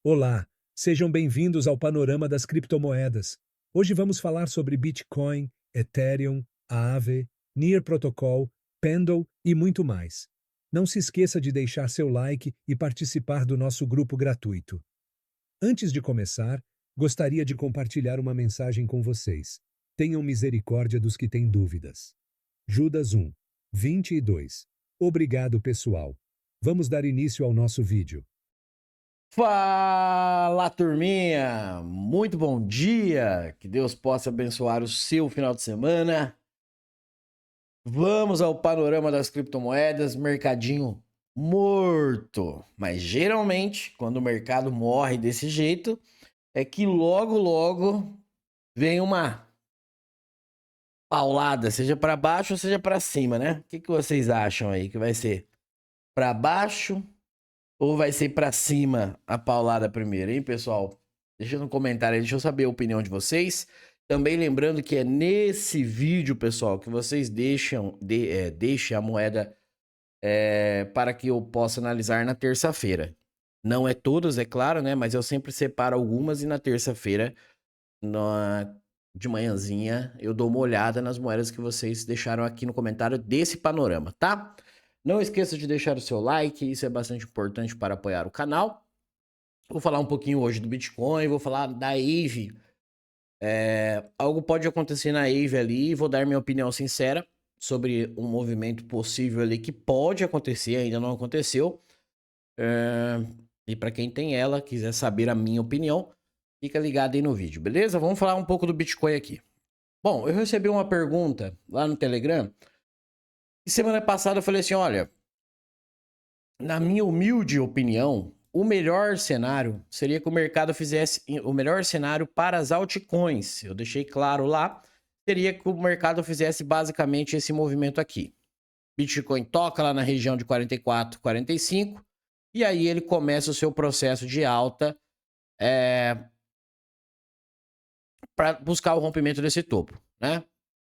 Olá, sejam bem-vindos ao Panorama das Criptomoedas. Hoje vamos falar sobre Bitcoin, Ethereum, Aave, Near Protocol, Pendle e muito mais. Não se esqueça de deixar seu like e participar do nosso grupo gratuito. Antes de começar, gostaria de compartilhar uma mensagem com vocês. Tenham misericórdia dos que têm dúvidas. Judas 1, 22. Obrigado, pessoal. Vamos dar início ao nosso vídeo. Fala, turminha! Muito bom dia! Que Deus possa abençoar o seu final de semana. Vamos ao panorama das criptomoedas, mercadinho morto. Mas geralmente, quando o mercado morre desse jeito, é que logo vem uma paulada, seja para baixo ou seja para cima, né? O que vocês acham aí que vai ser? Para baixo ou vai ser pra cima a paulada primeiro, hein, pessoal? Deixa no comentário aí, deixa eu saber a opinião de vocês. Também lembrando que é nesse vídeo, pessoal, que vocês deixem a moeda para que eu possa analisar na terça-feira. Não é todas, é claro, né? Mas eu sempre separo algumas e na terça-feira, de manhãzinha, eu dou uma olhada nas moedas que vocês deixaram aqui no comentário desse panorama, tá? Não esqueça de deixar o seu like, isso é bastante importante para apoiar o canal. Vou falar um pouquinho hoje do Bitcoin, vou falar da Aave. Algo pode acontecer na Aave ali, vou dar minha opinião sincera sobre um movimento possível ali que pode acontecer, ainda não aconteceu. E para quem tem ela, quiser saber a minha opinião, fica ligado aí no vídeo, beleza? Vamos falar um pouco do Bitcoin aqui. Bom, eu recebi uma pergunta lá no Telegram. E semana passada eu falei assim, olha, na minha humilde opinião, o melhor cenário seria que o mercado fizesse o melhor cenário para as altcoins. Eu deixei claro lá, seria que o mercado fizesse basicamente esse movimento aqui. Bitcoin toca lá na região de 44, 45, e aí ele começa o seu processo de alta para buscar o rompimento desse topo, né?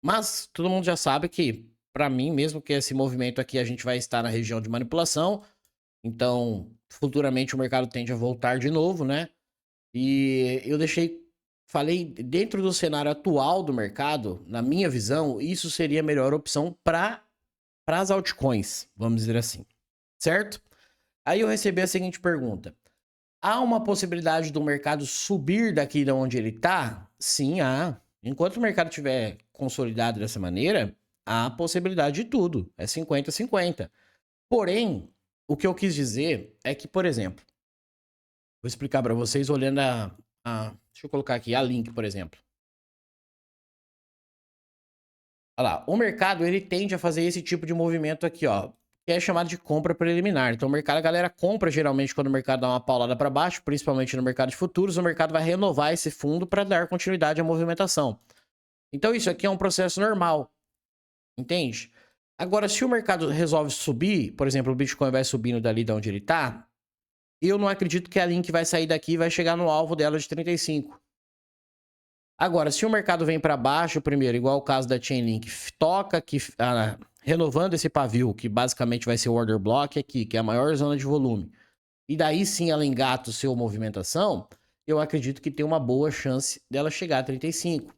Mas todo mundo já sabe que, para mim, mesmo que esse movimento aqui a gente vai estar na região de manipulação, então futuramente o mercado tende a voltar de novo, né? E eu falei dentro do cenário atual do mercado, na minha visão, isso seria a melhor opção para as altcoins, vamos dizer assim, certo? Aí eu recebi a seguinte pergunta: há uma possibilidade do mercado subir daqui de onde ele está? Sim, há. Enquanto o mercado estiver consolidado dessa maneira, há possibilidade de tudo. É 50-50. Porém, o que eu quis dizer é que, por exemplo, vou explicar para vocês olhando deixa eu colocar aqui a link, por exemplo. Olha lá, o mercado ele tende a fazer esse tipo de movimento aqui, ó, que é chamado de compra preliminar. Então, o mercado, a galera compra geralmente quando o mercado dá uma paulada para baixo, principalmente no mercado de futuros, o mercado vai renovar esse fundo para dar continuidade à movimentação. Então, isso aqui é um processo normal, entende? Agora, se o mercado resolve subir, por exemplo, o Bitcoin vai subindo dali de onde ele tá, eu não acredito que a Link vai sair daqui e vai chegar no alvo dela de 35. Agora, se o mercado vem para baixo primeiro, igual o caso da Chainlink, toca aqui, renovando esse pavio, que basicamente vai ser o order block aqui, que é a maior zona de volume, e daí sim ela engata o seu movimentação, eu acredito que tem uma boa chance dela chegar a 35.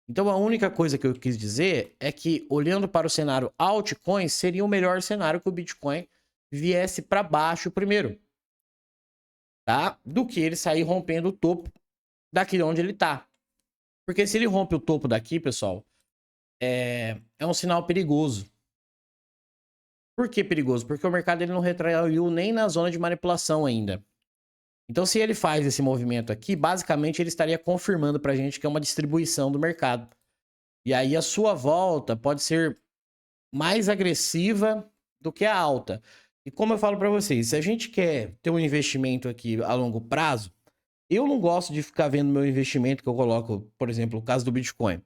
Então a única coisa que eu quis dizer é que, olhando para o cenário altcoins, seria o melhor cenário que o Bitcoin viesse para baixo primeiro, tá? Do que ele sair rompendo o topo daqui de onde ele tá. Porque se ele rompe o topo daqui, pessoal, é um sinal perigoso. Por que perigoso? Porque o mercado ele não retraiu nem na zona de manipulação ainda. Então, se ele faz esse movimento aqui, basicamente ele estaria confirmando para a gente que é uma distribuição do mercado. E aí a sua volta pode ser mais agressiva do que a alta. E como eu falo para vocês, se a gente quer ter um investimento aqui a longo prazo, eu não gosto de ficar vendo meu investimento que eu coloco, por exemplo, o caso do Bitcoin.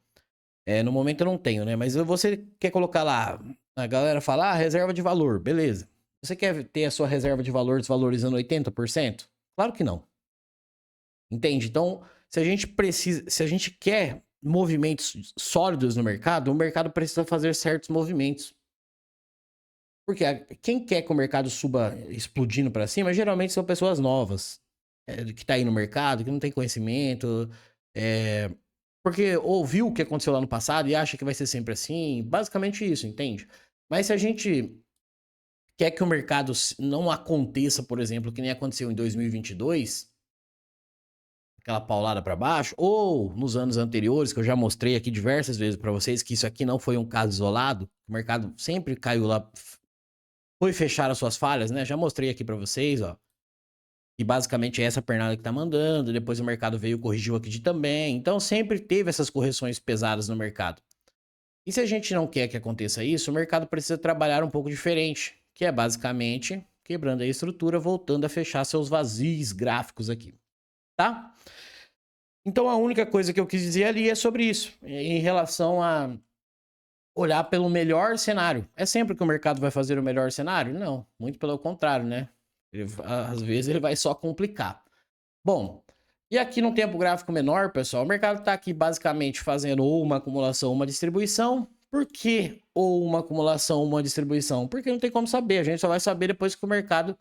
No momento eu não tenho, né? Mas você quer colocar lá, a galera fala, reserva de valor, beleza. Você quer ter a sua reserva de valor desvalorizando 80%? Claro que não. Entende? Então, se a gente quer movimentos sólidos no mercado, o mercado precisa fazer certos movimentos. Porque quem quer que o mercado suba explodindo para cima, geralmente são pessoas novas. que tá aí no mercado, que não tem conhecimento, é, porque ouviu o que aconteceu lá no passado e acha que vai ser sempre assim. Basicamente isso, entende? Mas se a gente quer que o mercado não aconteça, por exemplo, que nem aconteceu em 2022, aquela paulada para baixo, ou nos anos anteriores, que eu já mostrei aqui diversas vezes para vocês, que isso aqui não foi um caso isolado, o mercado sempre caiu lá, foi fechar as suas falhas, né? Já mostrei aqui para vocês, ó. E basicamente é essa pernada que tá mandando, depois o mercado veio e corrigiu aqui de também. Então sempre teve essas correções pesadas no mercado. E se a gente não quer que aconteça isso, o mercado precisa trabalhar um pouco diferente, que é basicamente quebrando a estrutura, voltando a fechar seus vazios gráficos aqui, tá? Então a única coisa que eu quis dizer ali é sobre isso, em relação a olhar pelo melhor cenário. É sempre que o mercado vai fazer o melhor cenário? Não, muito pelo contrário, né? Às vezes ele vai só complicar. Bom, e aqui no tempo gráfico menor, pessoal, o mercado está aqui basicamente fazendo ou uma acumulação ou uma distribuição. Por que ou uma acumulação ou uma distribuição? Porque não tem como saber, a gente só vai saber depois que o mercado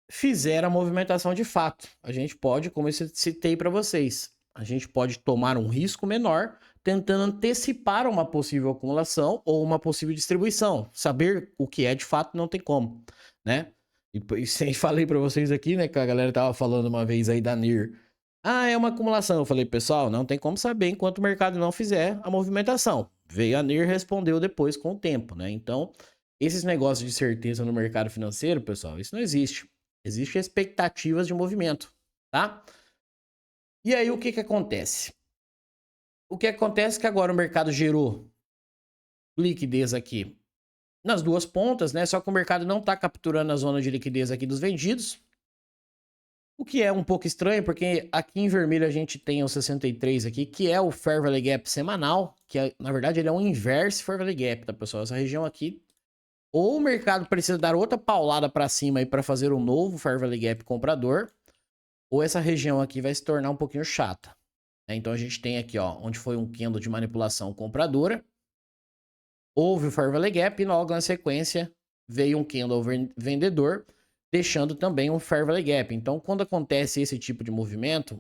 fizer a movimentação de fato. A gente pode, como eu citei para vocês, a gente pode tomar um risco menor tentando antecipar uma possível acumulação ou uma possível distribuição. Saber o que é de fato não tem como, né? E sem falei para vocês aqui, né, que a galera tava falando uma vez aí da NIR. Ah, é uma acumulação. Eu falei, pessoal, não tem como saber enquanto o mercado não fizer a movimentação. Veio a NIR, respondeu depois com o tempo, né? Então, esses negócios de certeza no mercado financeiro, pessoal, isso não existe. Existem expectativas de movimento, tá? E aí, o que que acontece? O que acontece é que agora o mercado gerou liquidez aqui nas duas pontas, né? Só que o mercado não está capturando a zona de liquidez aqui dos vendidos. O que é um pouco estranho, porque aqui em vermelho a gente tem o 63 aqui, que é o Fair Value Gap semanal, que na verdade ele é um inverse Fair Value Gap, tá, pessoal? Essa região aqui, ou o mercado precisa dar outra paulada para cima aí para fazer um novo Fair Value Gap comprador, ou essa região aqui vai se tornar um pouquinho chata. Né? Então a gente tem aqui, ó, onde foi um candle de manipulação compradora, houve o Fair Value Gap e logo na sequência veio um candle vendedor, deixando também um Fair Value Gap. Então, quando acontece esse tipo de movimento,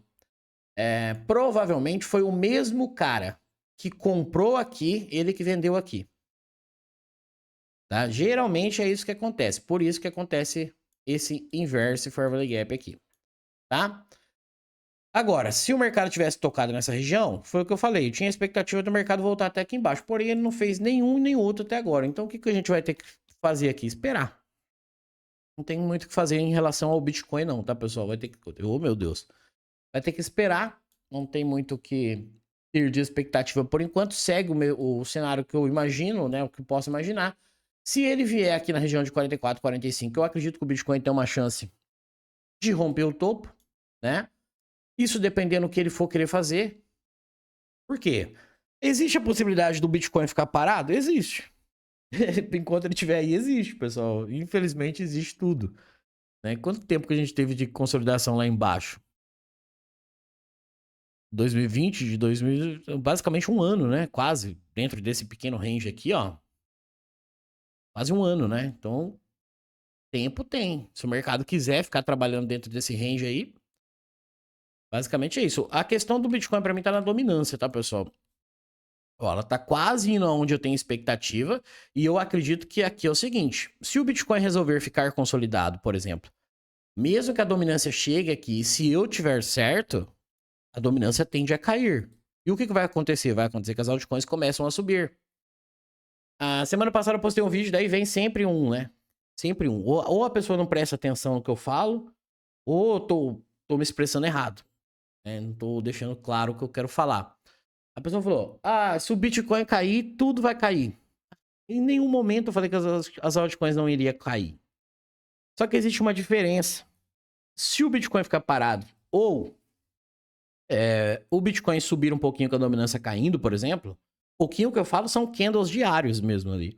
provavelmente foi o mesmo cara que comprou aqui, ele que vendeu aqui. Tá? Geralmente é isso que acontece. Por isso que acontece esse inverse Fair Value Gap aqui. Tá? Agora, se o mercado tivesse tocado nessa região, foi o que eu falei, eu tinha a expectativa do mercado voltar até aqui embaixo, porém ele não fez nenhum nem outro até agora. Então o que a gente vai ter que fazer aqui? Esperar. Não tem muito o que fazer em relação ao Bitcoin não, tá, pessoal? Vai ter que... Oh, meu Deus. Vai ter que esperar. Não tem muito o que ter de expectativa por enquanto. Segue o cenário que eu imagino, né? O que eu posso imaginar. Se ele vier aqui na região de 44, 45, eu acredito que o Bitcoin tem uma chance de romper o topo, né? Isso dependendo do que ele for querer fazer. Por quê? Existe a possibilidade do Bitcoin ficar parado? Existe. Enquanto ele estiver aí, existe, pessoal. Infelizmente, existe tudo. Né? Quanto tempo que a gente teve de consolidação lá embaixo? 2020, de 2000, basicamente um ano, né? Quase. Dentro desse pequeno range aqui, ó. Quase um ano, né? Então, tempo tem. Se o mercado quiser ficar trabalhando dentro desse range aí, basicamente é isso. A questão do Bitcoin pra mim tá na dominância, tá, pessoal? Ó, ela tá quase indo aonde eu tenho expectativa. E eu acredito que aqui é o seguinte. Se o Bitcoin resolver ficar consolidado, por exemplo, mesmo que a dominância chegue aqui, se eu tiver certo, a dominância tende a cair. E o que vai acontecer? Vai acontecer que as altcoins começam a subir. A semana passada eu postei um vídeo, daí vem sempre um, né? Sempre um. Ou a pessoa não presta atenção no que eu falo, ou eu tô me expressando errado. Né? Não tô deixando claro o que eu quero falar. A pessoa falou, se o Bitcoin cair, tudo vai cair. Em nenhum momento eu falei que as altcoins não iriam cair. Só que existe uma diferença. Se o Bitcoin ficar parado, ou o Bitcoin subir um pouquinho com a dominância caindo, por exemplo, pouquinho que eu falo são candles diários mesmo ali.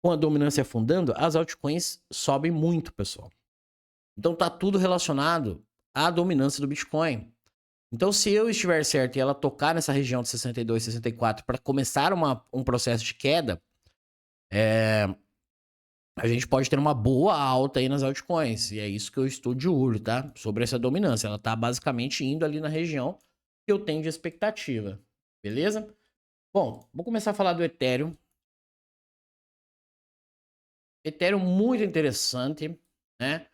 Com a dominância afundando, as altcoins sobem muito, pessoal. Então tá tudo relacionado à dominância do Bitcoin. Então se eu estiver certo e ela tocar nessa região de 62, 64 para começar um processo de queda, a gente pode ter uma boa alta aí nas altcoins. E é isso que eu estou de olho, tá? Sobre essa dominância. Ela tá basicamente indo ali na região que eu tenho de expectativa. Beleza? Bom, vou começar a falar do Ethereum. Ethereum muito interessante, né?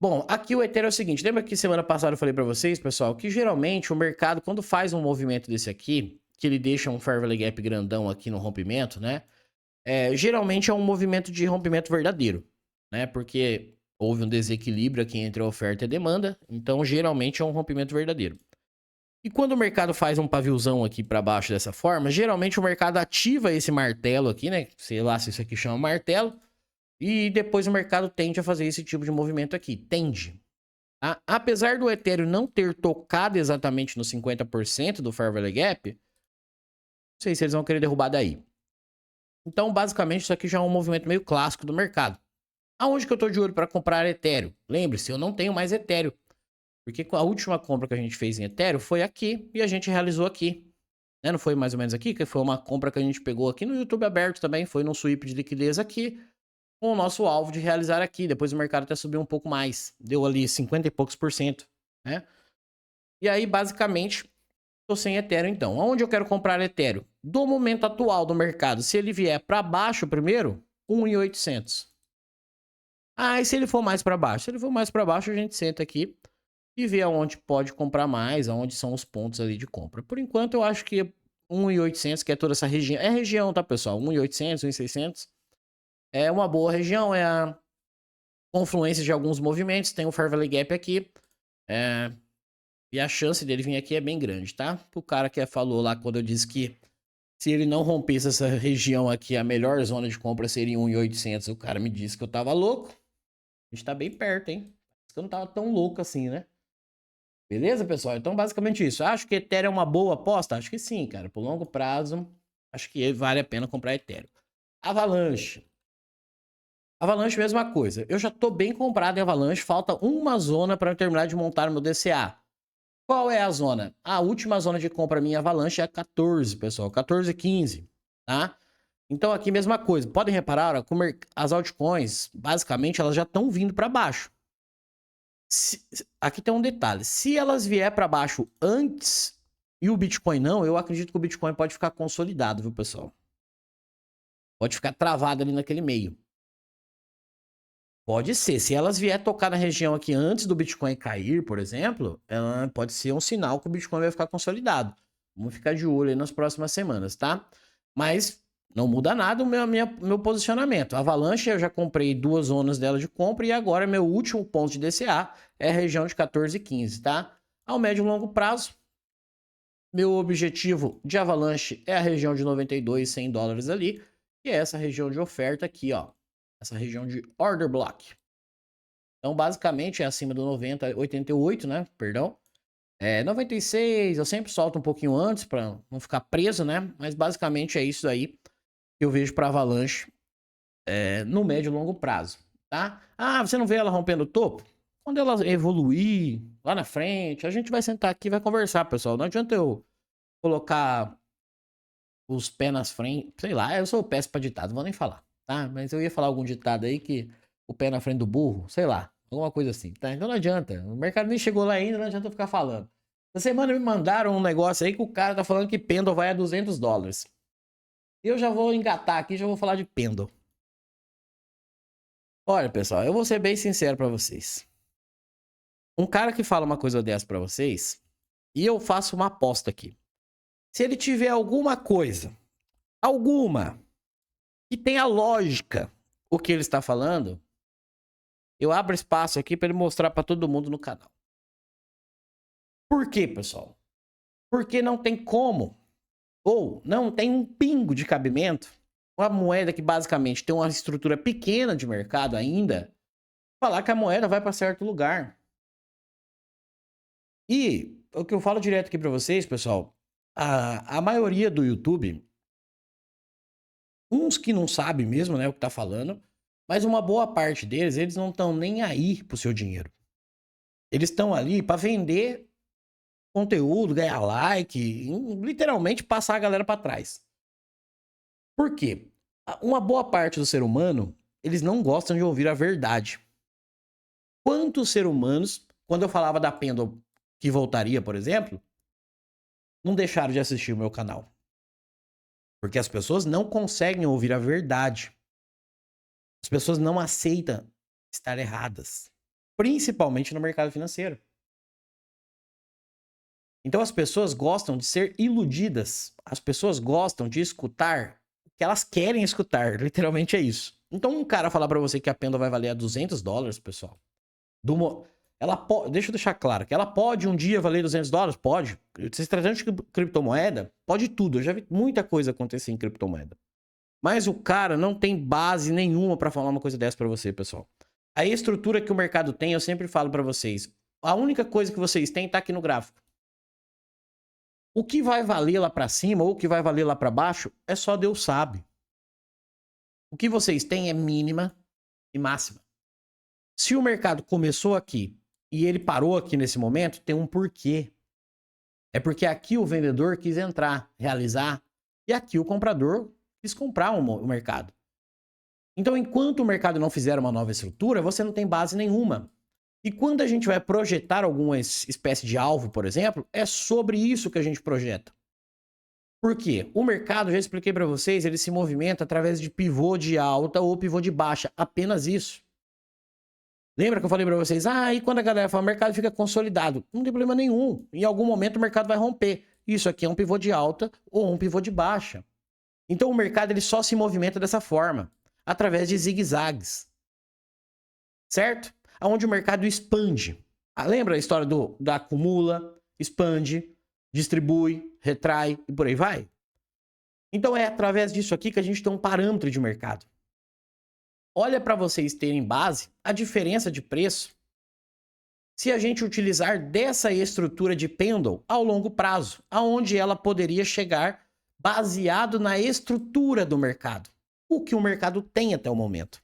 Bom, aqui o Ethereum é o seguinte, lembra que semana passada eu falei para vocês, pessoal, que geralmente o mercado, quando faz um movimento desse aqui, que ele deixa um Fair Value Gap grandão aqui no rompimento, né? Geralmente é um movimento de rompimento verdadeiro, né? Porque houve um desequilíbrio aqui entre a oferta e a demanda, então geralmente é um rompimento verdadeiro. E quando o mercado faz um paviozão aqui para baixo dessa forma, geralmente o mercado ativa esse martelo aqui, né? Sei lá se isso aqui chama martelo. E depois o mercado tende a fazer esse tipo de movimento aqui. Tende. Tá? Apesar do Ethereum não ter tocado exatamente no 50% do Fair Value Gap, não sei se eles vão querer derrubar daí. Então, basicamente, isso aqui já é um movimento meio clássico do mercado. Aonde que eu estou de olho para comprar Ethereum? Lembre-se, eu não tenho mais Ethereum. Porque a última compra que a gente fez em Ethereum foi aqui e a gente realizou aqui. Né? Não foi mais ou menos aqui? Que foi uma compra que a gente pegou aqui no YouTube aberto também. Foi num sweep de liquidez aqui, com o nosso alvo de realizar aqui. Depois o mercado até subiu um pouco mais. Deu ali 50 e poucos por cento, né? E aí, basicamente, tô sem Ethereum, então. Onde eu quero comprar Ethereum? Do momento atual do mercado. Se ele vier para baixo primeiro, 1.800. Ah, e se ele for mais para baixo? Se ele for mais para baixo, a gente senta aqui e vê aonde pode comprar mais, aonde são os pontos ali de compra. Por enquanto, eu acho que 1.800, que é toda essa região. É região, tá, pessoal? 1.800, 1.600. É uma boa região, é a confluência de alguns movimentos. Tem o Fair Value Gap aqui. E a chance dele vir aqui é bem grande, tá? O cara que falou lá quando eu disse que se ele não rompesse essa região aqui, a melhor zona de compra seria 1.800. O cara me disse que eu tava louco. A gente tá bem perto, hein? Eu não tava tão louco assim, né? Beleza, pessoal? Então, basicamente isso. Acho que Ethereum é uma boa aposta? Acho que sim, cara. Por longo prazo, acho que vale a pena comprar Ethereum. Avalanche. Avalanche, mesma coisa. Eu já tô bem comprado em Avalanche. Falta uma zona para eu terminar de montar o meu DCA. Qual é a zona? A última zona de compra minha Avalanche é 14, pessoal. 14 e 15, tá? Então aqui mesma coisa. Podem reparar, ó, como as altcoins, basicamente, elas já estão vindo para baixo. Aqui tem um detalhe. Se elas vier para baixo antes e o Bitcoin não, eu acredito que o Bitcoin pode ficar consolidado, viu, pessoal? Pode ficar travado ali naquele meio. Pode ser. Se elas vier tocar na região aqui antes do Bitcoin cair, por exemplo, ela pode ser um sinal que o Bitcoin vai ficar consolidado. Vamos ficar de olho aí nas próximas semanas, tá? Mas não muda nada o meu posicionamento. A Avalanche, eu já comprei 2 zonas dela de compra e agora meu último ponto de DCA é a região de 14 e 15, tá? Ao médio e longo prazo, meu objetivo de Avalanche é a região de 92, 100 dólares ali, que é essa região de oferta aqui, ó. Essa região de order block. Então, basicamente, é acima do 90, 88, né? Perdão. 96, eu sempre solto um pouquinho antes para não ficar preso, né? Mas basicamente é isso aí que eu vejo para Avalanche no médio e longo prazo, tá? Ah, você não vê ela rompendo o topo? Quando ela evoluir lá na frente, a gente vai sentar aqui e vai conversar, pessoal. Não adianta eu colocar os pés nas frente, sei lá, eu sou péssimo pra ditado, não vou nem falar, tá? Mas eu ia falar algum ditado aí que o pé na frente do burro, sei lá, alguma coisa assim, tá? Então não adianta, o mercado nem chegou lá ainda, não adianta eu ficar falando. Essa semana me mandaram um negócio aí que o cara tá falando que Pendle vai a 200 dólares. E eu já vou engatar aqui, já vou falar de Pendle. Olha, pessoal, eu vou ser bem sincero pra vocês. Um cara que fala uma coisa dessa pra vocês, e eu faço uma aposta aqui. Se ele tiver alguma coisa, que tenha lógica o que ele está falando, eu abro espaço aqui para ele mostrar para todo mundo no canal. Por quê, pessoal? Porque não tem como, ou não tem um pingo de cabimento, uma moeda que basicamente tem uma estrutura pequena de mercado ainda, falar que a moeda vai para certo lugar. E o que eu falo direto aqui para vocês, pessoal, a maioria do YouTube, uns que não sabem mesmo, né, o que tá falando, mas uma boa parte deles, eles não estão nem aí pro seu dinheiro. Eles estão ali para vender conteúdo, ganhar like, literalmente passar a galera para trás. Por quê? Uma boa parte do ser humano, eles não gostam de ouvir a verdade. Quantos seres humanos, quando eu falava da Pendle que voltaria, por exemplo, não deixaram de assistir o meu canal? Porque as pessoas não conseguem ouvir a verdade. As pessoas não aceitam estar erradas, principalmente no mercado financeiro. Então as pessoas gostam de ser iludidas. As pessoas gostam de escutar o que elas querem escutar. Literalmente é isso. Então um cara falar pra você que a Pendle vai valer a $200, pessoal. Deixa eu deixar claro que ela pode um dia valer $200? Pode. Se tratando de criptomoeda, pode tudo. Eu já vi muita coisa acontecer em criptomoeda. Mas o cara não tem base nenhuma pra falar uma coisa dessa pra você, pessoal. A estrutura que o mercado tem, eu sempre falo pra vocês. A única coisa que vocês têm tá aqui no gráfico. O que vai valer lá pra cima ou o que vai valer lá pra baixo é só Deus sabe. O que vocês têm é mínima e máxima. Se o mercado começou aqui e ele parou aqui nesse momento, tem um porquê. É porque aqui o vendedor quis entrar, realizar, e aqui o comprador quis comprar o mercado. Então, enquanto o mercado não fizer uma nova estrutura, você não tem base nenhuma. E quando a gente vai projetar alguma espécie de alvo, por exemplo, é sobre isso que a gente projeta. Por quê? O mercado, já expliquei para vocês, ele se movimenta através de pivô de alta ou pivô de baixa. Apenas isso. Lembra que eu falei para vocês? E quando a galera fala, o mercado fica consolidado. Não tem problema nenhum. Em algum momento o mercado vai romper. Isso aqui é um pivô de alta ou um pivô de baixa. Então o mercado ele só se movimenta dessa forma, através de zigue-zagues. Certo? Onde o mercado expande. Lembra a história da acumula, expande, distribui, retrai e por aí vai? Então é através disso aqui que a gente tem um parâmetro de mercado. Olha para vocês terem base a diferença de preço se a gente utilizar dessa estrutura de Pendle ao longo prazo, aonde ela poderia chegar baseado na estrutura do mercado. O que o mercado tem até o momento.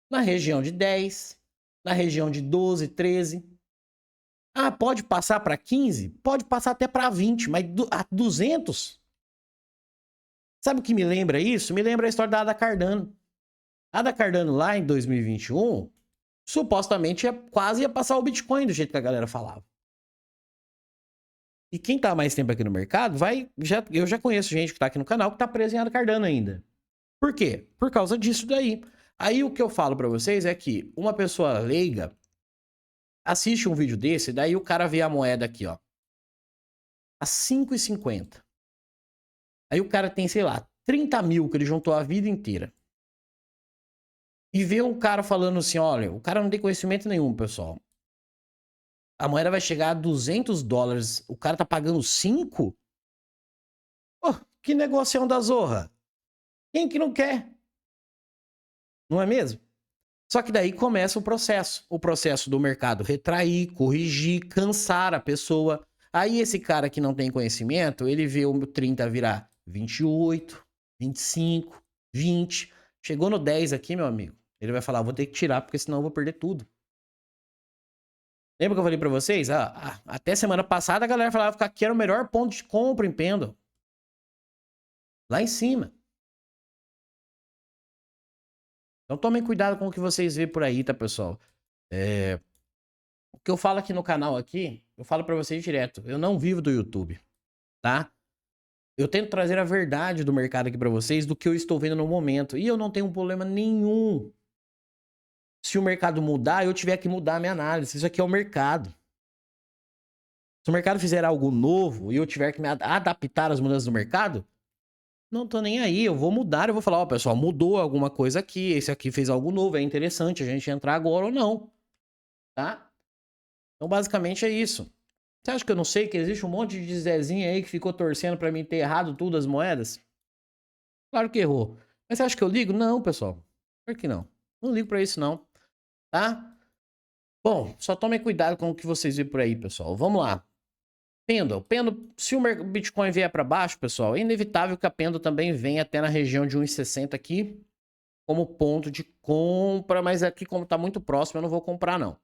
Na região de 10, na região de 12, 13. Pode passar para 15? Pode passar até para 20, mas a 200? Sabe o que me lembra isso? Me lembra a história da Ada Cardano. A Ada Cardano lá em 2021, supostamente quase ia passar o Bitcoin do jeito que a galera falava. E quem tá mais tempo aqui no mercado, eu já conheço gente que tá aqui no canal que tá preso em Ada Cardano ainda. Por quê? Por causa disso daí. Aí o que eu falo pra vocês é que uma pessoa leiga assiste um vídeo desse, daí o cara vê a moeda aqui, ó, a 5,50. Aí o cara tem, sei lá, 30 mil que ele juntou a vida inteira. E vê um cara falando assim, olha, o cara não tem conhecimento nenhum, pessoal. A moeda vai chegar a $200. O cara tá pagando 5? Que negocião da zorra. Quem que não quer? Não é mesmo? Só que daí começa o processo do mercado retrair, corrigir, cansar a pessoa. Aí esse cara que não tem conhecimento, ele vê o 30 virar 28, 25, 20. Chegou no 10 aqui, meu amigo. Ele vai falar, vou ter que tirar, porque senão eu vou perder tudo. Lembra que eu falei pra vocês? Até semana passada a galera falava que aqui era o melhor ponto de compra em Pendle. Lá em cima. Então tomem cuidado com o que vocês vê por aí, tá, pessoal? O que eu falo aqui no canal aqui, eu falo pra vocês direto. Eu não vivo do YouTube, tá? Eu tento trazer a verdade do mercado aqui pra vocês, do que eu estou vendo no momento. E eu não tenho problema nenhum. Se o mercado mudar, eu tiver que mudar a minha análise. Isso aqui é o mercado. Se o mercado fizer algo novo e eu tiver que me adaptar às mudanças do mercado, não tô nem aí. Eu vou mudar, eu vou falar, pessoal, mudou alguma coisa aqui, esse aqui fez algo novo, é interessante a gente entrar agora ou não. Tá? Então, basicamente é isso. Você acha que eu não sei que existe um monte de Zezinho aí que ficou torcendo pra mim ter errado tudo as moedas? Claro que errou. Mas você acha que eu ligo? Não, pessoal. Por que não? Não ligo pra isso, não. Tá? Bom, só tomem cuidado com o que vocês veem por aí, pessoal. Vamos lá. Pendle, se o Bitcoin vier para baixo, pessoal, é inevitável que a Pendle também venha até na região de 1,60 aqui como ponto de compra, mas aqui como tá muito próximo eu não vou comprar não.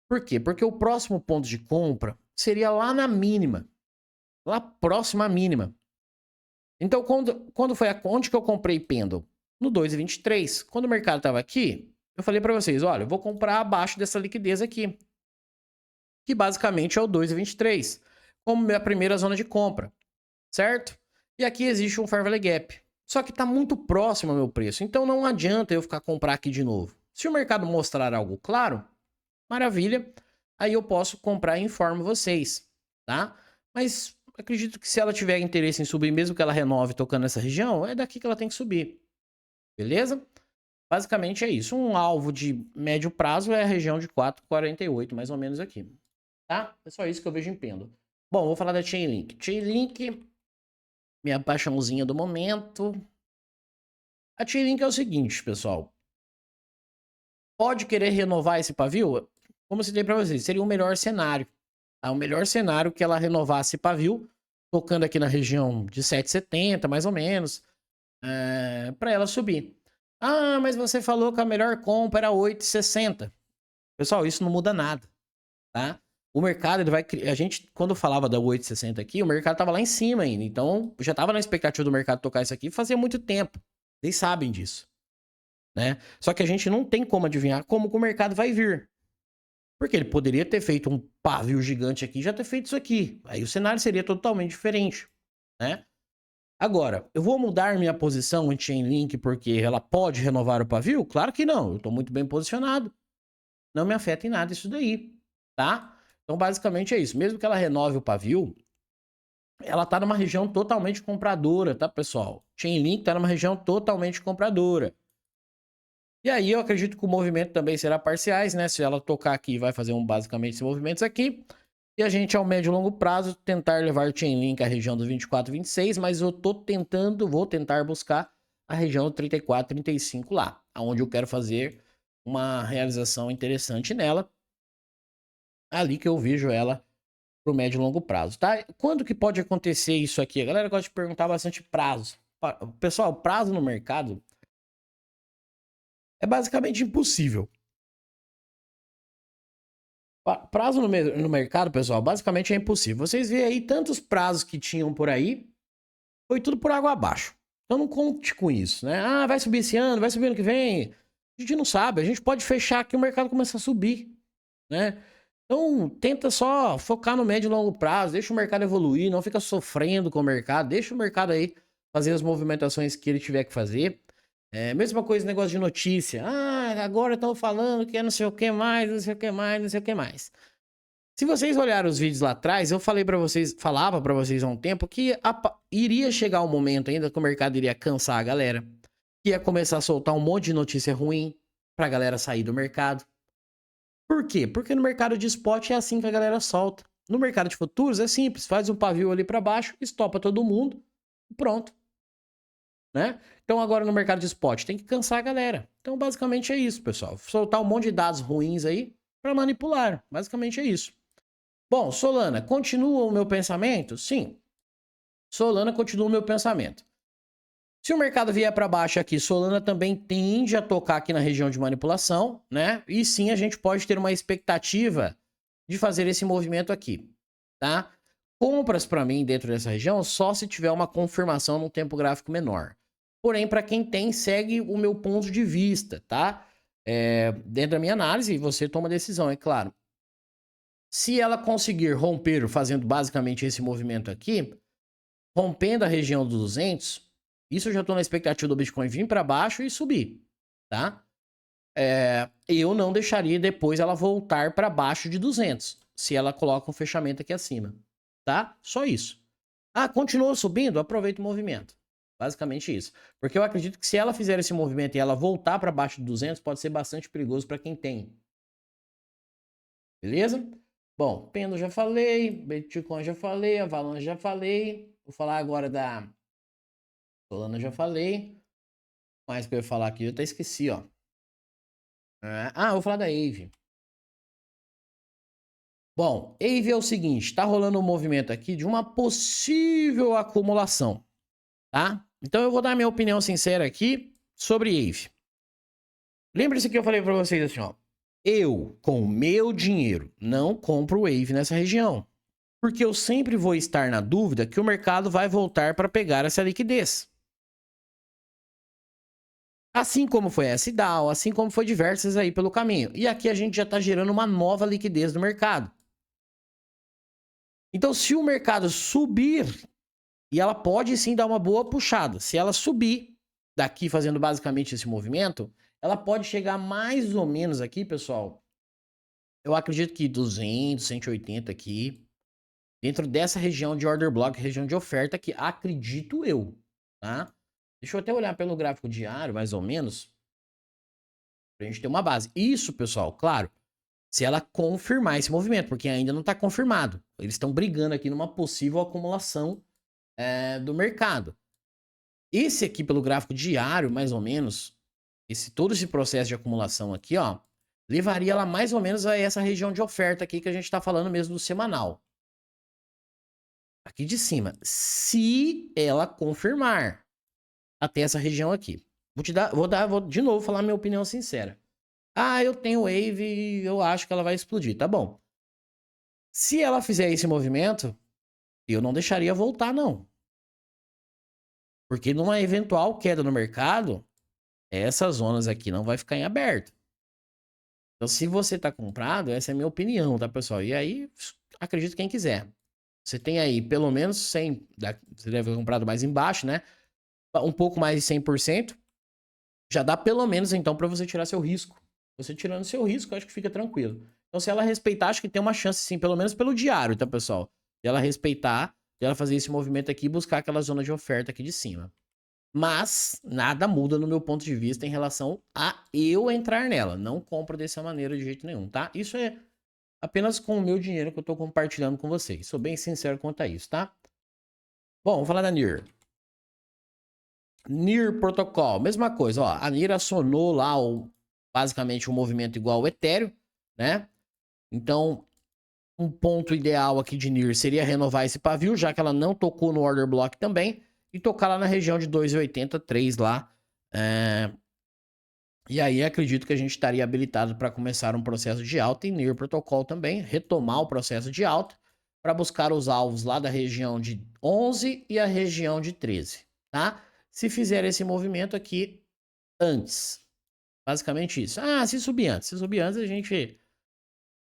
Por quê? Porque o próximo ponto de compra seria lá na mínima, lá próxima à mínima. Então quando foi onde que eu comprei Pendle? no 2,23. Quando o mercado estava aqui, eu falei para vocês, olha, eu vou comprar abaixo dessa liquidez aqui, que basicamente é o 2,23, como minha primeira zona de compra, certo? E aqui existe um Fair Value Gap. Só que está muito próximo ao meu preço, então não adianta eu ficar comprar aqui de novo. Se o mercado mostrar algo claro, maravilha, aí eu posso comprar e informo vocês, tá? Mas acredito que se ela tiver interesse em subir, mesmo que ela renove tocando nessa região, é daqui que ela tem que subir, beleza? Basicamente é isso. Um alvo de médio prazo é a região de 4,48, mais ou menos aqui, tá? É só isso que eu vejo em pêndulo. Bom, vou falar da Chainlink. Chainlink, minha paixãozinha do momento. A Chainlink é o seguinte, pessoal. Pode querer renovar esse pavio? Como eu citei para vocês, seria o melhor cenário. Tá? O melhor cenário que ela renovasse pavio, tocando aqui na região de 7,70, mais ou menos, para ela subir. Ah, mas você falou que a melhor compra era 8,60. Pessoal, isso não muda nada, tá? O mercado, ele vai... A gente, quando falava da 8,60 aqui, o mercado tava lá em cima ainda. Então, já tava na expectativa do mercado tocar isso aqui fazia muito tempo. Vocês sabem disso, né? Só que a gente não tem como adivinhar como que o mercado vai vir. Porque ele poderia ter feito um pavio gigante aqui e já ter feito isso aqui. Aí o cenário seria totalmente diferente, né? Agora, eu vou mudar minha posição em Chainlink porque ela pode renovar o pavio? Claro que não, eu estou muito bem posicionado. Não me afeta em nada isso daí, tá? Então, basicamente é isso. Mesmo que ela renove o pavio, ela tá numa região totalmente compradora, tá, pessoal? Chainlink tá numa região totalmente compradora. E aí eu acredito que o movimento também será parciais, né? Se ela tocar aqui, vai fazer basicamente esses movimentos aqui. E a gente, ao médio e longo prazo, tentar levar o Chainlink à região dos 24, 26, mas eu vou tentar buscar a região do 34, 35 lá, aonde eu quero fazer uma realização interessante nela. Ali que eu vejo ela pro médio e longo prazo, tá? Quando que pode acontecer isso aqui? A galera gosta de perguntar bastante prazo. Pessoal, prazo no mercado é basicamente impossível. Prazo no mercado, pessoal, basicamente é impossível. Vocês veem aí tantos prazos que tinham por aí, foi tudo por água abaixo. Então não conte com isso, né? Ah, vai subir esse ano, vai subir ano que vem. A gente não sabe, a gente pode fechar aqui e o mercado começa a subir, né? Então tenta só focar no médio e longo prazo, deixa o mercado evoluir, não fica sofrendo com o mercado, deixa o mercado aí fazer as movimentações que ele tiver que fazer. Mesma coisa, negócio de notícia. Ah, agora estão falando que é não sei o que mais, não sei o que mais, não sei o que mais. Se vocês olharem os vídeos lá atrás, eu falava pra vocês há um tempo que iria chegar um momento ainda que o mercado iria cansar a galera, que ia começar a soltar um monte de notícia ruim pra galera sair do mercado. Por quê? Porque no mercado de spot é assim que a galera solta. No mercado de futuros é simples, faz um pavio ali pra baixo, estopa todo mundo e pronto. Né? Então agora no mercado de spot tem que cansar a galera. Então basicamente é isso, pessoal. Soltar um monte de dados ruins aí para manipular. Basicamente é isso. Bom, Solana, continua o meu pensamento? Sim. Solana continua o meu pensamento. Se o mercado vier para baixo aqui, Solana também tende a tocar aqui na região de manipulação, né? E sim, a gente pode ter uma expectativa de fazer esse movimento aqui, tá? Compras para mim dentro dessa região só se tiver uma confirmação num tempo gráfico menor. Porém, para quem tem, segue o meu ponto de vista, tá? Dentro da minha análise, você toma a decisão, é claro. Se ela conseguir romper, fazendo basicamente esse movimento aqui, rompendo a região dos 200, isso eu já estou na expectativa do Bitcoin vir para baixo e subir, tá? Eu não deixaria depois ela voltar para baixo de 200, se ela coloca um fechamento aqui acima, tá? Só isso. Ah, continuou subindo? Aproveita o movimento. Basicamente isso. Porque eu acredito que se ela fizer esse movimento e ela voltar para baixo de 200, pode ser bastante perigoso para quem tem. Beleza? Bom, Pendo já falei, Bitcoin já falei, Avalanche já falei. Vou falar agora da Solana já falei. Mais que eu ia falar aqui, eu até esqueci, ó. Vou falar da Aave. Bom, Aave é o seguinte, tá rolando um movimento aqui de uma possível acumulação, tá? Então eu vou dar minha opinião sincera aqui sobre Aave. Lembre-se que eu falei para vocês assim, ó. Eu, com o meu dinheiro, não compro Aave nessa região. Porque eu sempre vou estar na dúvida que o mercado vai voltar para pegar essa liquidez. Assim como foi a S-Dow, assim como foi diversas aí pelo caminho. E aqui a gente já está gerando uma nova liquidez no mercado. Então, se o mercado subir, e ela pode sim dar uma boa puxada, se ela subir daqui fazendo basicamente esse movimento, ela pode chegar mais ou menos aqui, pessoal. Eu acredito que 200, 180 aqui, dentro dessa região de order block, região de oferta aqui, acredito eu, tá? Deixa eu até olhar pelo gráfico diário, mais ou menos, pra gente ter uma base. Isso, pessoal, claro, se ela confirmar esse movimento, porque ainda não está confirmado. Eles estão brigando aqui numa possível acumulação do mercado. Esse aqui, pelo gráfico diário, mais ou menos, todo esse processo de acumulação aqui, ó, levaria ela mais ou menos a essa região de oferta aqui que a gente está falando mesmo do semanal. Aqui de cima. Se ela confirmar até essa região aqui. Vou de novo falar minha opinião sincera. Ah, eu tenho Wave e eu acho que ela vai explodir. Tá bom. Se ela fizer esse movimento, eu não deixaria voltar, não. Porque numa eventual queda no mercado, essas zonas aqui não vai ficar em aberto. Então, se você tá comprado, essa é a minha opinião, tá, pessoal? E aí, acredito quem quiser. Você tem aí pelo menos 100, você deve ter comprado mais embaixo, né? Um pouco mais de 100%. Já dá pelo menos, então, para você tirar seu risco. Você tirando seu risco, eu acho que fica tranquilo. Então, se ela respeitar, acho que tem uma chance, sim, pelo menos pelo diário, tá, pessoal? De ela respeitar, de ela fazer esse movimento aqui e buscar aquela zona de oferta aqui de cima. Mas nada muda no meu ponto de vista em relação a eu entrar nela. Não compro dessa maneira de jeito nenhum, tá? Isso é apenas com o meu dinheiro que eu tô compartilhando com vocês. Sou bem sincero quanto a isso, tá? Bom, vamos falar da NIR. NIR Protocol, mesma coisa, ó. A NIR acionou lá basicamente um movimento igual ao Ethereum, né? Então, um ponto ideal aqui de NIR seria renovar esse pavio, já que ela não tocou no order block também, e tocar lá na região de 2,83 lá. E aí acredito que a gente estaria habilitado para começar um processo de alta em NIR Protocol também, retomar o processo de alta para buscar os alvos lá da região de 11 e a região de 13, tá? Se fizer esse movimento aqui antes. Basicamente isso. Ah, se subir antes. Se subir antes, a gente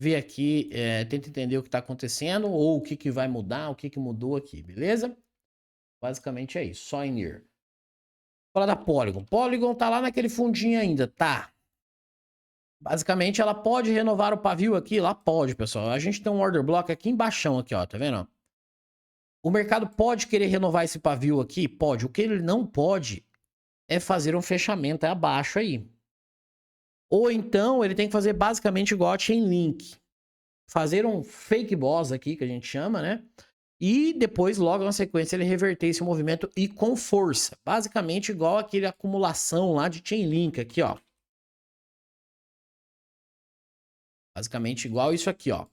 vê aqui, tenta entender o que está acontecendo ou o que vai mudar, o que mudou aqui, beleza? Basicamente é isso, só em NIR. Fala da Polygon. Polygon tá lá naquele fundinho ainda, tá? Basicamente, ela pode renovar o pavio aqui? Lá pode, pessoal. A gente tem um order block aqui embaixo, aqui, ó, tá vendo? O mercado pode querer renovar esse pavio aqui? Pode. O que ele não pode é fazer um fechamento abaixo aí. Ou então, ele tem que fazer basicamente igual a Chainlink. Fazer um fake boss aqui, que a gente chama, né? E depois, logo na sequência, ele reverter esse movimento e com força. Basicamente igual aquele acumulação lá de Chainlink aqui, ó. Basicamente igual isso aqui, ó.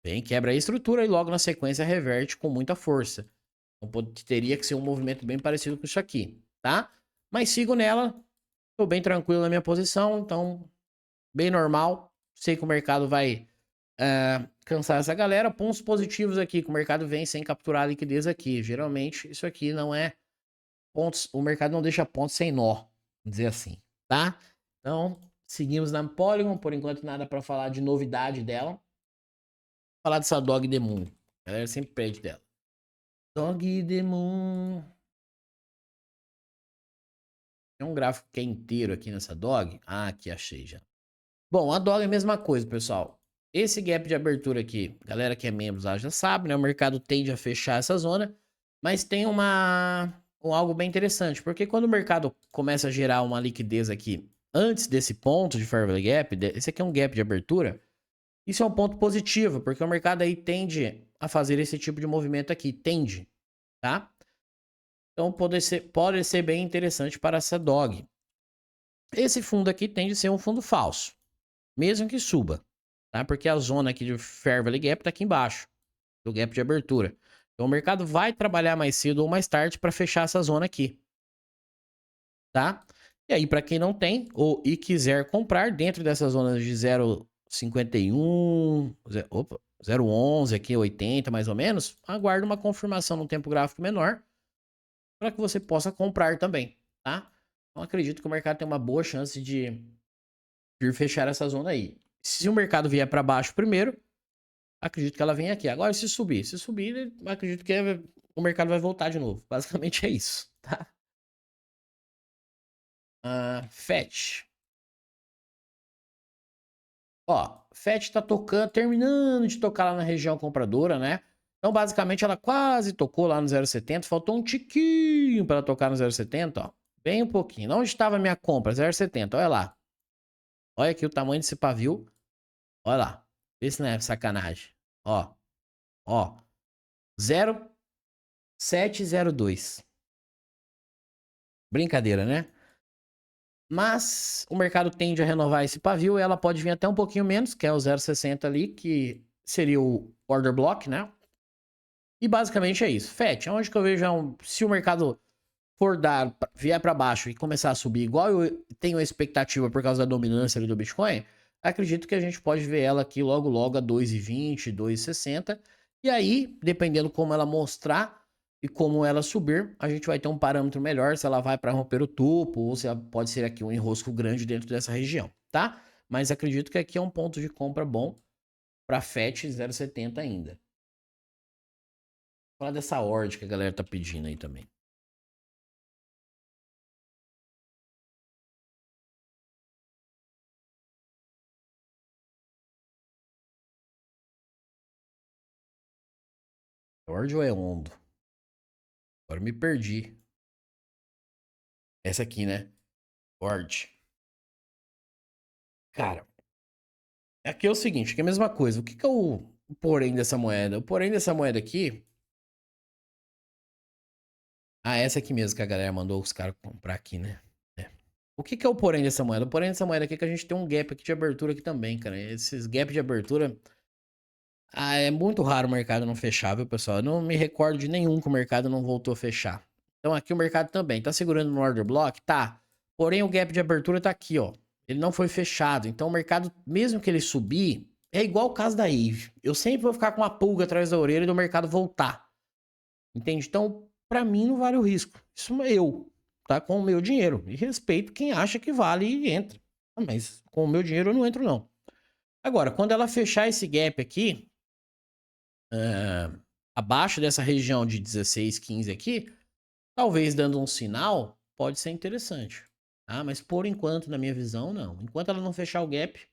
Vem, quebra a estrutura e logo na sequência reverte com muita força. Então teria que ser um movimento bem parecido com isso aqui, tá? Mas sigo nela, tô bem tranquilo na minha posição, então bem normal. Sei que o mercado vai cansar essa galera. Pontos positivos aqui, que o mercado vem sem capturar a liquidez aqui. Geralmente isso aqui não é pontos, o mercado não deixa pontos sem nó, vamos dizer assim, tá? Então seguimos na Polygon, por enquanto nada para falar de novidade dela. Falar dessa Dog the Moon. A galera sempre pede dela. Dog the Moon. Tem um gráfico que é inteiro aqui nessa Dog. Ah, aqui achei já. Bom, a Dog é a mesma coisa, pessoal. Esse gap de abertura aqui, galera que é membro lá já sabe, né? O mercado tende a fechar essa zona. Mas tem algo bem interessante. Porque quando o mercado começa a gerar uma liquidez aqui antes desse ponto de Fair Value Gap, esse aqui é um gap de abertura. Isso é um ponto positivo, porque o mercado aí tende a fazer esse tipo de movimento aqui. Tende, tá? Então pode ser bem interessante para essa Dog. Esse fundo aqui tende a ser um fundo falso, mesmo que suba, tá? Porque a zona aqui de Fair Value Gap está aqui embaixo, do gap de abertura. Então o mercado vai trabalhar mais cedo ou mais tarde para fechar essa zona aqui, tá? E aí, para quem não tem e quiser comprar dentro dessas zonas de 0,51, 0,11 aqui, 80 mais ou menos, aguarde uma confirmação no tempo gráfico menor para que você possa comprar também, tá? Então acredito que o mercado tem uma boa chance de vir fechar essa zona aí. Se o mercado vier para baixo primeiro, acredito que ela vem aqui. Agora, se subir, acredito que o mercado vai voltar de novo. Basicamente é isso, tá? FET. Ó, FET tá tocando, terminando de tocar lá na região compradora, né? Então, basicamente, ela quase tocou lá no 0,70. Faltou um tiquinho para ela tocar no 0,70, ó. Bem um pouquinho. Onde estava a minha compra? 0,70, olha lá. Olha aqui o tamanho desse pavio. Olha lá. Vê se não é sacanagem. Ó. Ó. 0,702. Brincadeira, né? Mas o mercado tende a renovar esse pavio e ela pode vir até um pouquinho menos, que é o 0,60 ali, que seria o order block, né? E basicamente é isso. FET, onde que eu vejo se o mercado vier para baixo e começar a subir, igual eu tenho a expectativa por causa da dominância ali do Bitcoin, acredito que a gente pode ver ela aqui logo logo a 2,20, 2,60. E aí, dependendo como ela mostrar e como ela subir, a gente vai ter um parâmetro melhor se ela vai para romper o topo ou se pode ser aqui um enrosco grande dentro dessa região, tá? Mas acredito que aqui é um ponto de compra bom para FET 0,70 ainda. Vou falar dessa ordem que a galera tá pedindo aí também. É Ord ou é Ondo? Agora me perdi. Essa aqui, né? Ord. Cara, aqui é o seguinte, que é a mesma coisa. O que é o porém dessa moeda? O porém dessa moeda aqui... essa aqui mesmo que a galera mandou os caras comprar aqui, né? É. O que é o porém dessa moeda? O porém dessa moeda aqui é que a gente tem um gap aqui de abertura aqui também, cara. Esses gaps de abertura... é muito raro o mercado não fechar, viu, pessoal? Eu não me recordo de nenhum que o mercado não voltou a fechar. Então aqui o mercado também tá segurando no order block? Tá. Porém o gap de abertura tá aqui, ó. Ele não foi fechado. Então o mercado, mesmo que ele subir, é igual o caso da Eve. Eu sempre vou ficar com uma pulga atrás da orelha do mercado voltar. Entende? Então, pra mim não vale o risco. Isso é eu, tá? Com o meu dinheiro. E respeito quem acha que vale e entra. Mas com o meu dinheiro eu não entro, não. Agora, quando ela fechar esse gap aqui, abaixo dessa região de 16, 15 aqui, talvez dando um sinal, pode ser interessante. Tá? Mas por enquanto, na minha visão, não. Enquanto ela não fechar o gap,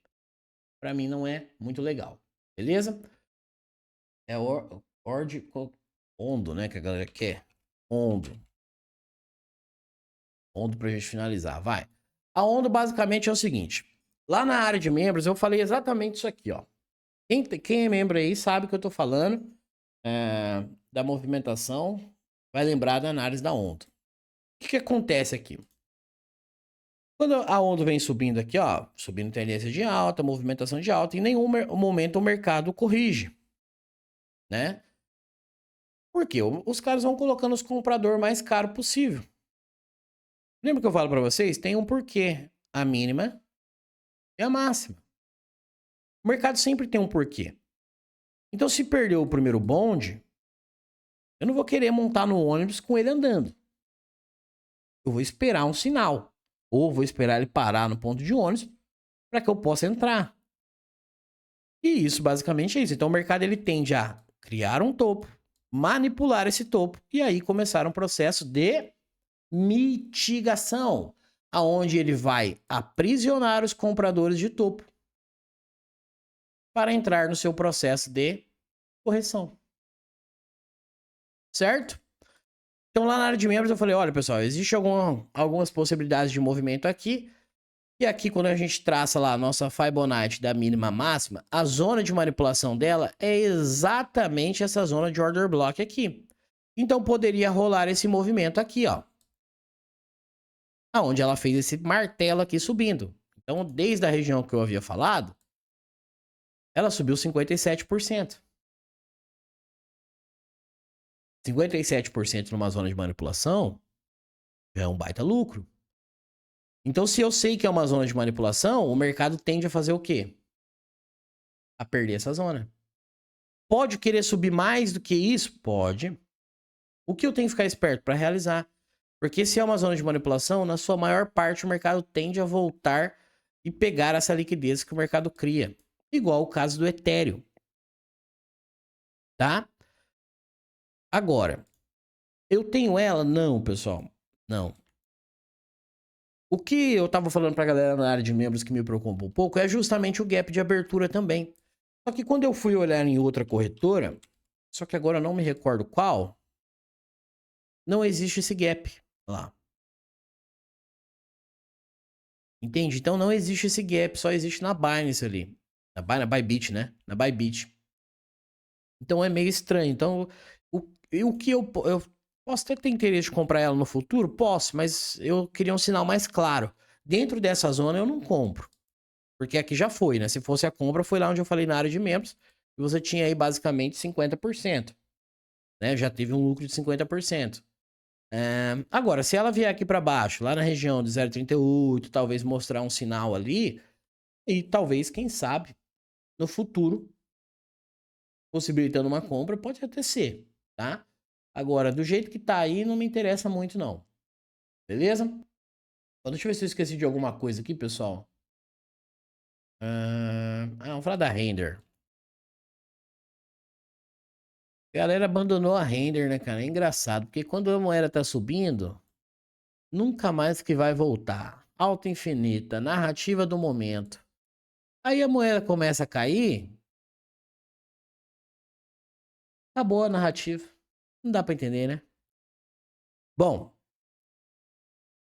pra mim não é muito legal. Beleza? É Ondo, né? Que a galera quer. Ondo. Ondo pra gente finalizar. Vai. A Ondo basicamente é o seguinte. Lá na área de membros, eu falei exatamente isso aqui, ó. Quem é membro aí sabe o que eu tô falando. Da movimentação, vai lembrar da análise da onda. O que acontece aqui? Quando a onda vem subindo aqui, ó, subindo tendência de alta, movimentação de alta, em nenhum momento o mercado corrige, né? Porque os caras vão colocando os compradores mais caro possível. Lembra que eu falo para vocês? Tem um porquê. A mínima e a máxima. O mercado sempre tem um porquê. Então, se perdeu o primeiro bonde, eu não vou querer montar no ônibus com ele andando. Eu vou esperar um sinal. Ou vou esperar ele parar no ponto de ônibus para que eu possa entrar. E isso basicamente é isso. Então o mercado ele tende a criar um topo, manipular esse topo e aí começar um processo de mitigação, aonde ele vai aprisionar os compradores de topo para entrar no seu processo de correção. Certo? Então lá na área de membros eu falei, olha pessoal, existe algumas possibilidades de movimento aqui. E aqui, quando a gente traça lá a nossa Fibonacci da mínima máxima, a zona de manipulação dela é exatamente essa zona de order block aqui. Então, poderia rolar esse movimento aqui, ó. Onde ela fez esse martelo aqui subindo. Então, desde a região que eu havia falado, ela subiu 57%. 57% numa zona de manipulação já é um baita lucro. Então, se eu sei que é uma zona de manipulação, o mercado tende a fazer o quê? A perder essa zona. Pode querer subir mais do que isso? Pode. O que eu tenho que ficar esperto para realizar? Porque se é uma zona de manipulação, na sua maior parte o mercado tende a voltar e pegar essa liquidez que o mercado cria. Igual o caso do Ethereum. Tá? Agora, eu tenho ela? Não, pessoal. Não. O que eu tava falando pra galera na área de membros que me preocupa um pouco é justamente o gap de abertura também. Só que quando eu fui olhar em outra corretora, só que agora eu não me recordo qual, não existe esse gap lá. Entende? Então não existe esse gap, só existe na Binance ali. Na Bybit, né? Na Bybit. Então é meio estranho. Então, o que eu posso até ter interesse de comprar ela no futuro? Posso, mas eu queria um sinal mais claro. Dentro dessa zona eu não compro. Porque aqui já foi, né? Se fosse a compra, foi lá onde eu falei na área de membros. E você tinha aí basicamente 50%. Né? Já teve um lucro de 50%. Agora, se ela vier aqui para baixo, lá na região de 0,38, talvez mostrar um sinal ali, e talvez, quem sabe, no futuro, possibilitando uma compra, pode até ser, tá? Agora, do jeito que tá aí, não me interessa muito, não. Beleza? Então, deixa eu ver se eu esqueci de alguma coisa aqui, pessoal. Vamos falar da Render. A galera abandonou a Render, né, cara? É engraçado, porque quando a moeda tá subindo, nunca mais que vai voltar. Alta infinita, narrativa do momento. Aí a moeda começa a cair, acabou a narrativa. Não dá pra entender, né? Bom,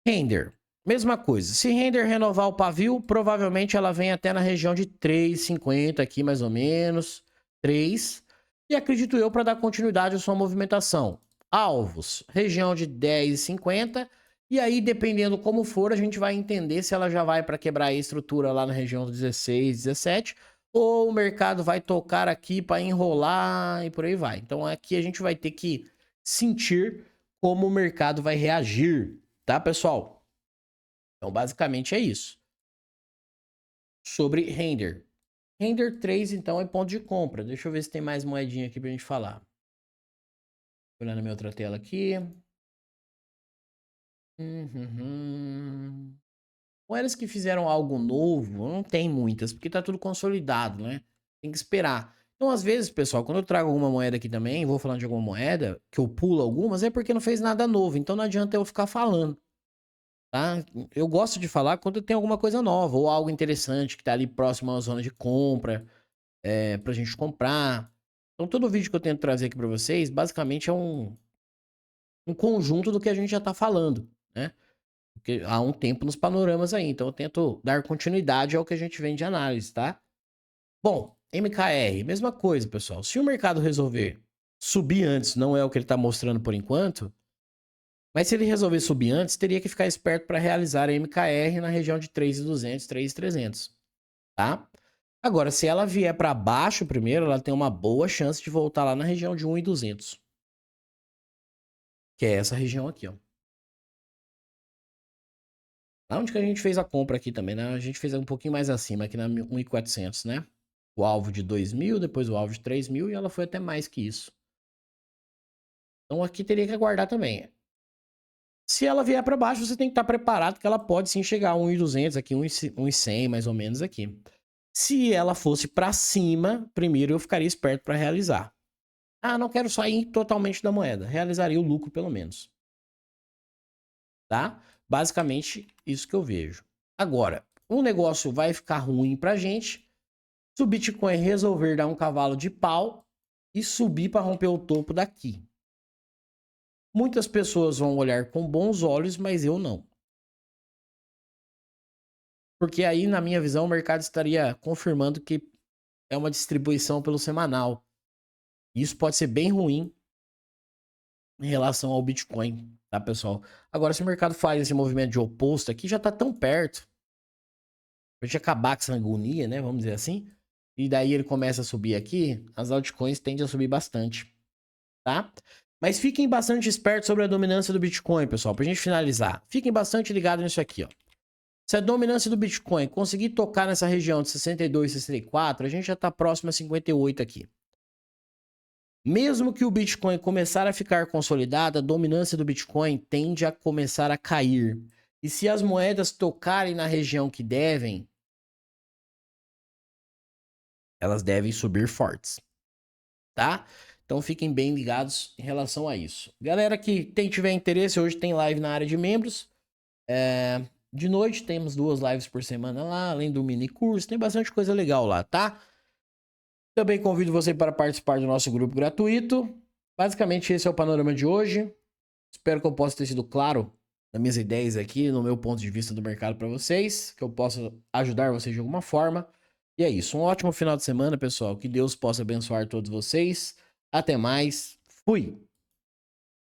Render. Mesma coisa. Se Render renovar o pavio, provavelmente ela vem até na região de 3,50 aqui, mais ou menos. 3. E acredito eu para dar continuidade à sua movimentação. Alvos, região de 10,50. E aí, dependendo como for, a gente vai entender se ela já vai para quebrar a estrutura lá na região do 16, 17. Ou o mercado vai tocar aqui para enrolar e por aí vai. Então aqui a gente vai ter que sentir como o mercado vai reagir. Tá, pessoal? Então, basicamente é isso. Sobre Render. Render 3, então, é ponto de compra. Deixa eu ver se tem mais moedinha aqui pra gente falar. Vou olhar na minha outra tela aqui. Moedas que fizeram algo novo, não tem muitas, porque tá tudo consolidado, né? Tem que esperar. Então, às vezes, pessoal, quando eu trago alguma moeda aqui também, vou falando de alguma moeda, que eu pulo algumas, é porque não fez nada novo. Então, não adianta eu ficar falando. Tá? Eu gosto de falar quando tem alguma coisa nova ou algo interessante que tá ali próximo a uma zona de compra, pra gente comprar. Então, todo vídeo que eu tento trazer aqui para vocês, basicamente é um conjunto do que a gente já tá falando, né? Porque há um tempo nos panoramas aí, então eu tento dar continuidade ao que a gente vem de análise, tá? Bom, MKR, mesma coisa, pessoal. Se o mercado resolver subir antes, não é o que ele tá mostrando por enquanto, mas se ele resolver subir antes, teria que ficar esperto para realizar a MKR na região de 3.200, 3.300, tá? Agora, se ela vier para baixo primeiro, ela tem uma boa chance de voltar lá na região de 1.200, que é essa região aqui, ó. Lá onde que a gente fez a compra aqui também, né? A gente fez um pouquinho mais acima, aqui na 1.400, né? O alvo de 2.000, depois o alvo de 3.000 e ela foi até mais que isso. Então aqui teria que aguardar também. Se ela vier para baixo, você tem que estar preparado que ela pode sim chegar a 1.200 aqui, 1.100 mais ou menos aqui. Se ela fosse para cima, primeiro eu ficaria esperto para realizar. Ah, não quero sair totalmente da moeda. Realizaria o lucro pelo menos. Tá? Basicamente isso que eu vejo. Agora, o negócio vai ficar ruim pra gente se o Bitcoin resolver dar um cavalo de pau e subir para romper o topo daqui. Muitas pessoas vão olhar com bons olhos, mas eu não. Porque aí, na minha visão, o mercado estaria confirmando que é uma distribuição pelo semanal. Isso pode ser bem ruim em relação ao Bitcoin, tá, pessoal? Agora, se o mercado faz esse movimento de oposto aqui, já tá tão perto. Pra gente acabar com essa agonia, né? Vamos dizer assim. E daí ele começa a subir aqui, as altcoins tendem a subir bastante, tá? Mas fiquem bastante espertos sobre a dominância do Bitcoin, pessoal, pra gente finalizar. Fiquem bastante ligados nisso aqui, ó. Se a dominância do Bitcoin conseguir tocar nessa região de 62, 64, a gente já tá próximo a 58 aqui. Mesmo que o Bitcoin começar a ficar consolidado, a dominância do Bitcoin tende a começar a cair. E se as moedas tocarem na região que devem, elas devem subir fortes, tá? Então fiquem bem ligados em relação a isso. Galera que tiver interesse, hoje tem live na área de membros. De noite temos 2 lives por semana lá, além do mini curso, tem bastante coisa legal lá, tá? Também convido você para participar do nosso grupo gratuito. Basicamente esse é o panorama de hoje. Espero que eu possa ter sido claro nas minhas ideias aqui, no meu ponto de vista do mercado para vocês, que eu possa ajudar vocês de alguma forma. E é isso, um ótimo final de semana, pessoal. Que Deus possa abençoar todos vocês. Até mais. Fui!